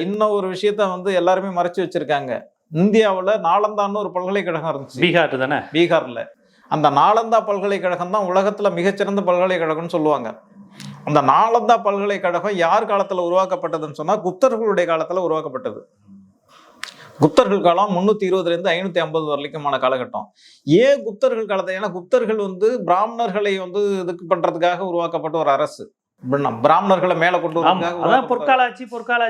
இன்னும் ஒரு விஷயத்த வந்து எல்லாருமே மறைச்சு வச்சிருக்காங்க. இந்தியாவுல நாலந்தான்னு ஒரு பல்கலைக்கழகம் இருந்துச்சு. பீகார் தானே? பீகார்ல. அந்த நாலந்தா பல்கலைக்கழகம் தான் உலகத்துல மிகச்சிறந்த பல்கலைக்கழகம்னு சொல்லுவாங்க. அந்த நாலந்தா பல்கலைக்கழகம் யார் காலத்துல உருவாக்கப்பட்டதுன்னு சொன்னா குப்தர்களுடைய காலத்துல உருவாக்கப்பட்டது. குப்தர்கள் காலம் 320 இருந்து 550 வரைக்குமான காலகட்டம். ஏன் குப்தர்கள் காலத்தை? ஏன்னா குப்தர்கள் வந்து பிராமணர்களை வந்து இதுக்கு பண்றதுக்காக உருவாக்கப்பட்ட ஒரு அரசு. பிராமணர்களை மேல கொண்டு வரதுக்காக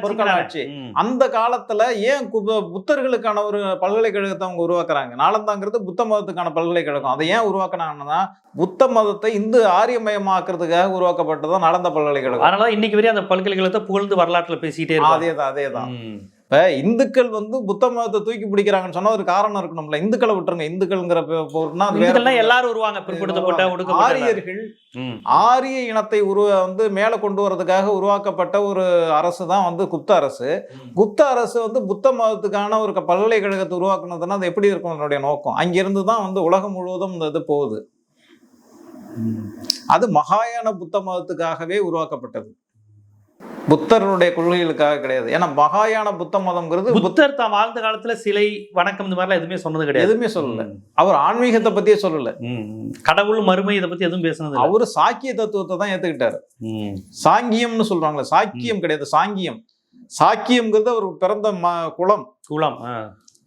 பொற்காலாட்சி. அந்த காலத்துல ஏன் புத்தர்களுக்கான ஒரு பல்கலைக்கழகத்தை அவங்க உருவாக்குறாங்க? நாலந்தாங்கிறது புத்த மதத்துக்கான பல்கலைக்கழகம். அதை ஏன் உருவாக்குனாங்கன்னா புத்த மதத்தை இந்து ஆரியமயமாக்குறதுக்காக உருவாக்கப்பட்டதான் நாலந்தா பல்கலைக்கழகம். அதனால இன்னைக்கு வரையும் அந்த பல்கலைக்கழகத்தை புகழ்ந்து வரலாற்றுல பேசிட்டே இருக்காங்க. அதேதான். இப்ப இந்துக்கள் வந்து புத்த மதத்தை தூக்கி பிடிக்கிறாங்கன்னு சொன்னா ஒரு காரணம் இருக்கணும்ல. இந்துக்களை விட்டுருங்க. இந்துக்கள்ங்கிற எல்லாரும் வருவாங்க. பிற்படுத்தப்பட்ட ஆரியர்கள், ஆரிய இனத்தை வந்து மேல கொண்டு வரதுக்காக உருவாக்கப்பட்ட ஒரு அரசு தான் வந்து குப்த அரசு. குப்த அரசு வந்து புத்த மதத்துக்கான ஒரு பல்கலைக்கழகத்தை உருவாக்குனதுன்னா அது எப்படி இருக்கும் அதனுடைய நோக்கம்? அங்கிருந்து தான் வந்து உலகம் முழுவதும் இந்த இது போகுது. அது மகாயான புத்த மதத்துக்காகவே உருவாக்கப்பட்டது, புத்தருடைய கொள்கைகளுக்காக கிடையாது. ஏன்னா மகாயான புத்த மதம்ங்கிறது புத்தர் தான் வாழ்ந்த காலத்துல சிலை வணக்கம் இந்த மாதிரிலாம் எதுவுமே சொன்னது கிடையாது. எதுவுமே சொல்லல. அவர் ஆன்மீகத்தை பத்தியே சொல்லல. கடவுள் மறுமை இதை பத்தி எதுவும் பேசுனது. அவரு சாக்கிய தத்துவத்தை தான் ஏத்துக்கிட்டாரு. சாங்கியம்னு சொல்றாங்களே, சாக்கியம் கிடையாது, சாங்கியம். சாக்கியம்ங்கிறது அவர் பிறந்த குலம்.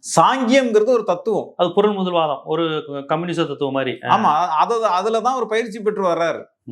சாங்கியம்ங்கிறது ஒரு தத்துவம். அது பொருள் முதல்வாதம், ஒரு கம்யூனிச தத்துவம் மாதிரி. ஆமா, அதுலதான் ஒரு பயிற்சி பெற்று வர்றாரு.